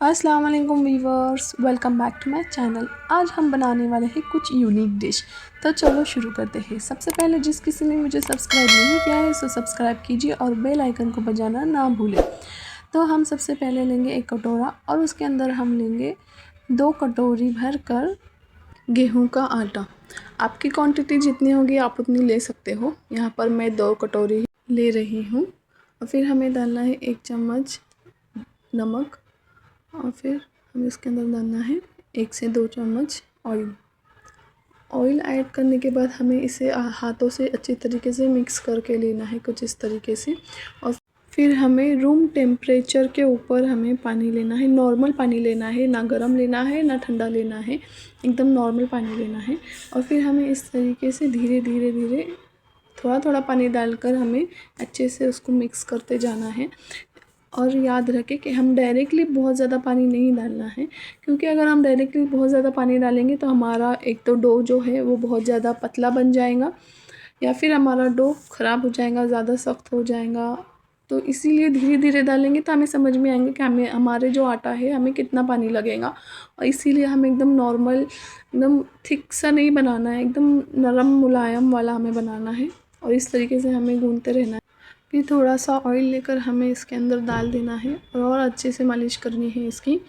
अस्सलाम वालेकुम viewers, welcome back to my channel. आज हम बनाने वाले हैं कुछ यूनिक डिश। तो चलो शुरू करते हैं। सबसे पहले जिस किसी ने मुझे सब्सक्राइब नहीं किया है सो सब्सक्राइब कीजिए और बेल आइकन को बजाना ना भूलें। तो हम सबसे पहले लेंगे एक कटोरा और उसके अंदर हम लेंगे 2 कटोरी भर कर गेहूँ का आटा। आपकी क्वांटिटी जितनी होगी आप उतनी ले सकते हो। यहाँ पर मैं 2 कटोरी ले रही हूँ। और फिर हमें डालना है 1 चम्मच नमक और फिर हमें इसके अंदर डालना है 1 से 2 चम्मच ऑयल। ऑयल ऐड करने के बाद हमें इसे हाथों से अच्छी तरीके से मिक्स करके लेना है कुछ इस तरीके से। और फिर हमें रूम टेम्परेचर के ऊपर हमें पानी लेना है, नॉर्मल पानी लेना है, ना गर्म लेना है ना ठंडा लेना है, एकदम नॉर्मल पानी लेना है। और फिर हमें इस तरीके से धीरे धीरे धीरे थोड़ा थोड़ा पानी डालकर हमें अच्छे से उसको मिक्स करते जाना है। और याद रखें कि हम डायरेक्टली बहुत ज़्यादा पानी नहीं डालना है, क्योंकि अगर हम डायरेक्टली बहुत ज़्यादा पानी डालेंगे तो हमारा एक तो डो जो है वो बहुत ज़्यादा पतला बन जाएगा या फिर हमारा डो ख़राब हो जाएगा, ज़्यादा सख्त हो जाएगा। तो इसीलिए धीरे धीरे डालेंगे तो हमें समझ में आएंगे कि हमें हमारे जो आटा है हमें कितना पानी लगेगा। और इसीलिए हमें एकदम नॉर्मल, एकदम थिक सा नहीं बनाना है, एकदम नरम मुलायम वाला हमें बनाना है। और इस तरीके से हमें गूँथते रहना है। फिर थोड़ा सा ऑयल लेकर हमें इसके अंदर डाल देना है और अच्छे से मालिश करनी है इसकी,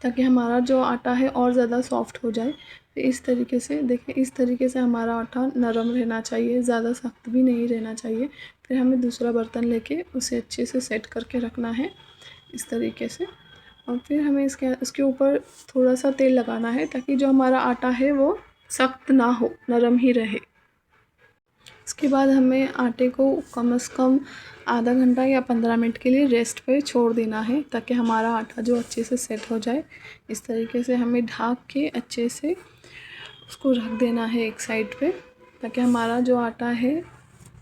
ताकि हमारा जो आटा है और ज़्यादा सॉफ्ट हो जाए। फिर इस तरीके से देखिए, इस तरीके से हमारा आटा नरम रहना चाहिए, ज़्यादा सख्त भी नहीं रहना चाहिए। फिर हमें दूसरा बर्तन लेके उसे अच्छे से सेट करके रखना है इस तरीके से। और फिर हमें इसके ऊपर थोड़ा सा तेल लगाना है ताकि जो हमारा आटा है वो सख्त ना हो, नरम ही रहे। इसके बाद हमें आटे को कम से कम आधा घंटा या 15 मिनट के लिए रेस्ट पे छोड़ देना है, ताकि हमारा आटा जो अच्छे से सेट हो जाए। इस तरीके से हमें ढक के अच्छे से उसको रख देना है एक साइड पे, ताकि हमारा जो आटा है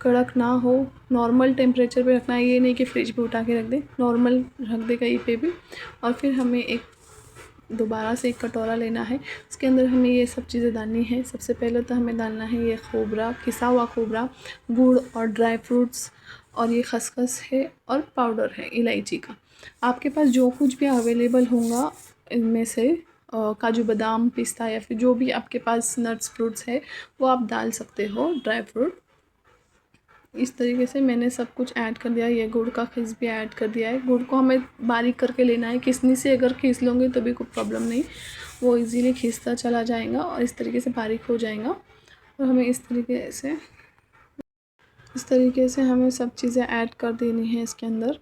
कड़क ना हो। नॉर्मल टेम्परेचर पे रखना है, ये नहीं कि फ्रिज पे उठा के रख दे, नॉर्मल रख दे कहीं पे भी। और फिर हमें दोबारा से एक कटोरा लेना है, उसके अंदर हमें ये सब चीज़ें डालनी है। सबसे पहले तो हमें डालना है ये खोबरा, पिसा हुआ खोबरा, गुड़ और ड्राई फ्रूट्स, और ये खसखस है और पाउडर है इलायची का। आपके पास जो कुछ भी अवेलेबल होगा इनमें से काजू बादाम, पिस्ता या फिर जो भी आपके पास नट्स फ्रूट्स है वो आप डाल सकते हो, ड्राई फ्रूट। इस तरीके से मैंने सब कुछ ऐड कर दिया। ये गुड़ का खीस भी ऐड कर दिया है। गुड़ को हमें बारीक करके लेना है, किसनी से अगर खीस लोगे तो भी कोई प्रॉब्लम नहीं, वो इजीली खींचता चला जाएगा और इस तरीके से बारीक हो जाएगा। और हमें इस तरीके से हमें सब चीज़ें ऐड कर देनी है इसके अंदर।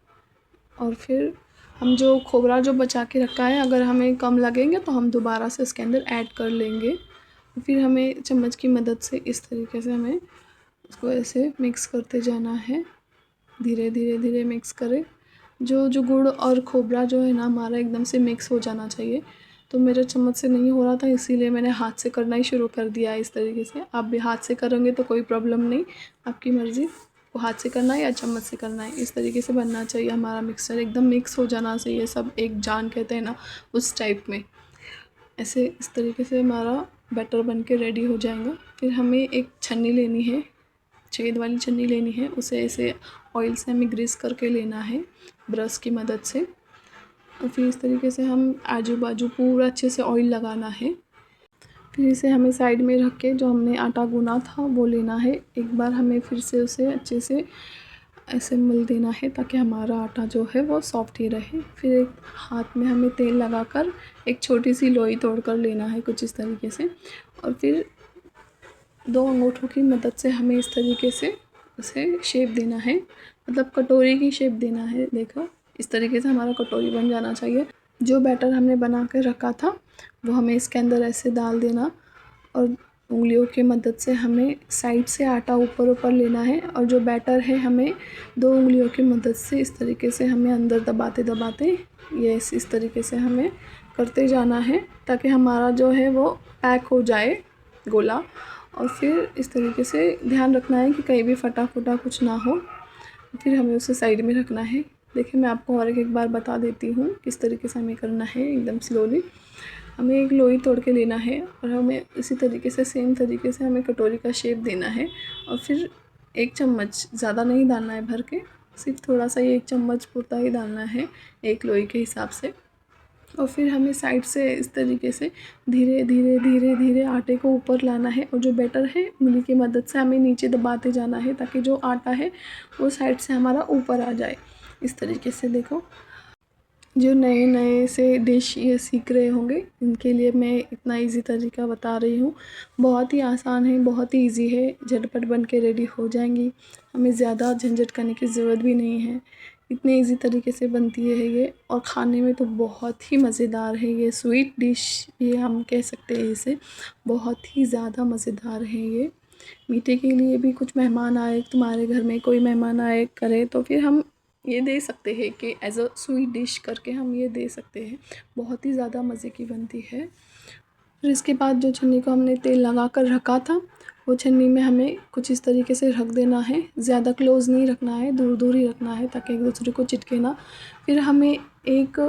और फिर हम जो खोबरा जो बचा के रखा है, अगर हमें कम लगेंगे तो हम दोबारा से इसके अंदर ऐड कर लेंगे। फिर हमें चम्मच की मदद से इस तरीके से हमें उसको ऐसे मिक्स करते जाना है, धीरे धीरे धीरे मिक्स करें। जो गुड़ और खोबरा जो है ना हमारा एकदम से मिक्स हो जाना चाहिए। तो मेरे चम्मच से नहीं हो रहा था, इसीलिए मैंने हाथ से करना ही शुरू कर दिया इस तरीके से। आप भी हाथ से करोगे तो कोई प्रॉब्लम नहीं, आपकी मर्ज़ी, वो हाथ से करना है या चम्मच से करना है। इस तरीके से बनना चाहिए हमारा मिक्सचर, एकदम मिक्स हो जाना चाहिए, सब एक जान कहते हैं ना उस टाइप में। ऐसे इस तरीके से हमारा बैटर बन के रेडी हो जाएगा। फिर हमें एक छन्नी लेनी है, छेद वाली छन्नी लेनी है, उसे ऐसे ऑयल से हमें ग्रीस करके लेना है ब्रश की मदद से। और फिर इस तरीके से हम आजू बाजू पूरा अच्छे से ऑयल लगाना है। फिर इसे हमें साइड में रख के जो हमने आटा गूना था वो लेना है। एक बार हमें फिर से उसे अच्छे से ऐसे मिल देना है, ताकि हमारा आटा जो है वो सॉफ्ट ही रहे। फिर एक हाथ में हमें तेल लगाकर एक छोटी सी लोई तोड़कर लेना है कुछ इस तरीके से। और फिर 2 अंगूठों की मदद से हमें इस तरीके से उसे शेप देना है, मतलब कटोरी की शेप देना है। देखो इस तरीके से हमारा कटोरी बन जाना चाहिए। जो बैटर हमने बना कर रखा था वो हमें इसके अंदर ऐसे डाल देना, और उंगलियों की मदद से हमें साइड से आटा ऊपर ऊपर लेना है। और जो बैटर है हमें 2 उंगलियों की मदद से इस तरीके से हमें अंदर दबाते दबाते ये इस तरीके से हमें करते जाना है, ताकि हमारा जो है वो पैक हो जाए गोला। और फिर इस तरीके से ध्यान रखना है कि कहीं भी फटा फुटा कुछ ना हो। फिर हमें उसे साइड में रखना है। देखिए मैं आपको और एक बार बता देती हूँ किस तरीके से हमें करना है, एकदम स्लोली। हमें एक लोई तोड़ के लेना है और हमें इसी तरीके से सेम तरीके से हमें कटोरी का शेप देना है। और फिर 1 चम्मच, ज़्यादा नहीं डालना है भर के, सिर्फ थोड़ा सा ही 1 चम्मच पूरता ही डालना है एक लोई के हिसाब से। और फिर हमें साइड से इस तरीके से धीरे धीरे धीरे धीरे आटे को ऊपर लाना है और जो बैटर है उंगली की मदद से हमें नीचे दबाते जाना है ताकि जो आटा है वो साइड से हमारा ऊपर आ जाए। इस तरीके से देखो, जो नए नए से डिश ये सीख रहे होंगे इनके लिए मैं इतना इजी तरीका बता रही हूँ। बहुत ही आसान है, बहुत ही इजी है, झटपट बन के रेडी हो जाएंगी। हमें ज़्यादा झंझट करने की ज़रूरत भी नहीं है, इतने इजी तरीके से बनती है ये। और खाने में तो बहुत ही मज़ेदार है ये स्वीट डिश, ये हम कह सकते हैं इसे। बहुत ही ज़्यादा मज़ेदार है ये। मीठे के लिए भी कुछ मेहमान आए, तुम्हारे घर में कोई मेहमान आए करे तो फिर हम ये दे सकते हैं कि एज अ स्वीट डिश करके हम ये दे सकते हैं। बहुत ही ज़्यादा मज़े की बनती है। फिर इसके बाद जो छन्नी को हमने तेल लगा कर रखा था वो छन्नी में हमें कुछ इस तरीके से रख देना है। ज़्यादा क्लोज़ नहीं रखना है, दूर दूर ही रखना है ताकि एक दूसरे को चिटके ना। फिर हमें एक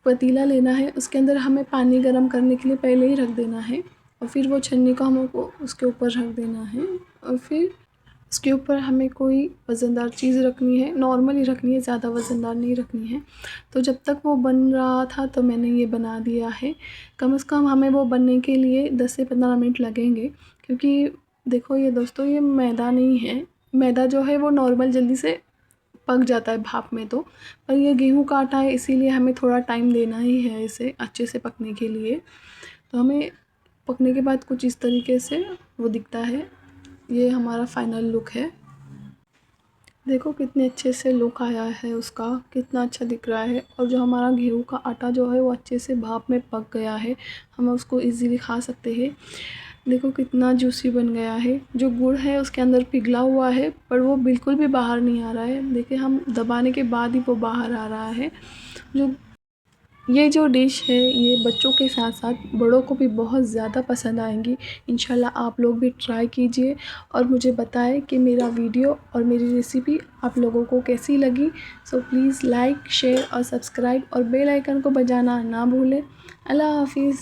पतीला लेना है, उसके अंदर हमें पानी गर्म करने के लिए पहले ही रख देना है और फिर वो छन्नी को हमको उसके ऊपर रख देना है। और फिर उसके ऊपर हमें कोई वज़नदार चीज़ रखनी है, नॉर्मल ही रखनी है, ज़्यादा वज़नदार नहीं रखनी है। तो जब तक वो बन रहा था तो मैंने ये बना दिया है। कम से कम हमें वो बनने के लिए 10 से 15 मिनट लगेंगे, क्योंकि देखो ये दोस्तों ये मैदा नहीं है। मैदा जो है वो नॉर्मल जल्दी से पक जाता है भाप में तो, पर ये गेहूं का आटा है इसीलिए हमें थोड़ा टाइम देना ही है इसे अच्छे से पकने के लिए। तो हमें पकने के बाद कुछ इस तरीके से वो दिखता है। ये हमारा फाइनल लुक है। देखो कितने अच्छे से लुक आया है उसका, कितना अच्छा दिख रहा है। और जो हमारा गेहूं का आटा जो है वो अच्छे से भाप में पक गया है, हम उसको इजीली खा सकते हैं। देखो कितना जूसी बन गया है। जो गुड़ है उसके अंदर पिघला हुआ है पर वो बिल्कुल भी बाहर नहीं आ रहा है। देखिए हम दबाने के बाद ही वो बाहर आ रहा है। जो ये जो डिश है ये बच्चों के साथ साथ बड़ों को भी बहुत ज़्यादा पसंद आएंगी। इंशाल्लाह आप लोग भी ट्राई कीजिए और मुझे बताएं कि मेरा वीडियो और मेरी रेसिपी आप लोगों को कैसी लगी। सो प्लीज़ लाइक, शेयर और सब्सक्राइब और बेल आइकन को बजाना ना भूलें। अल्लाह हाफिज़।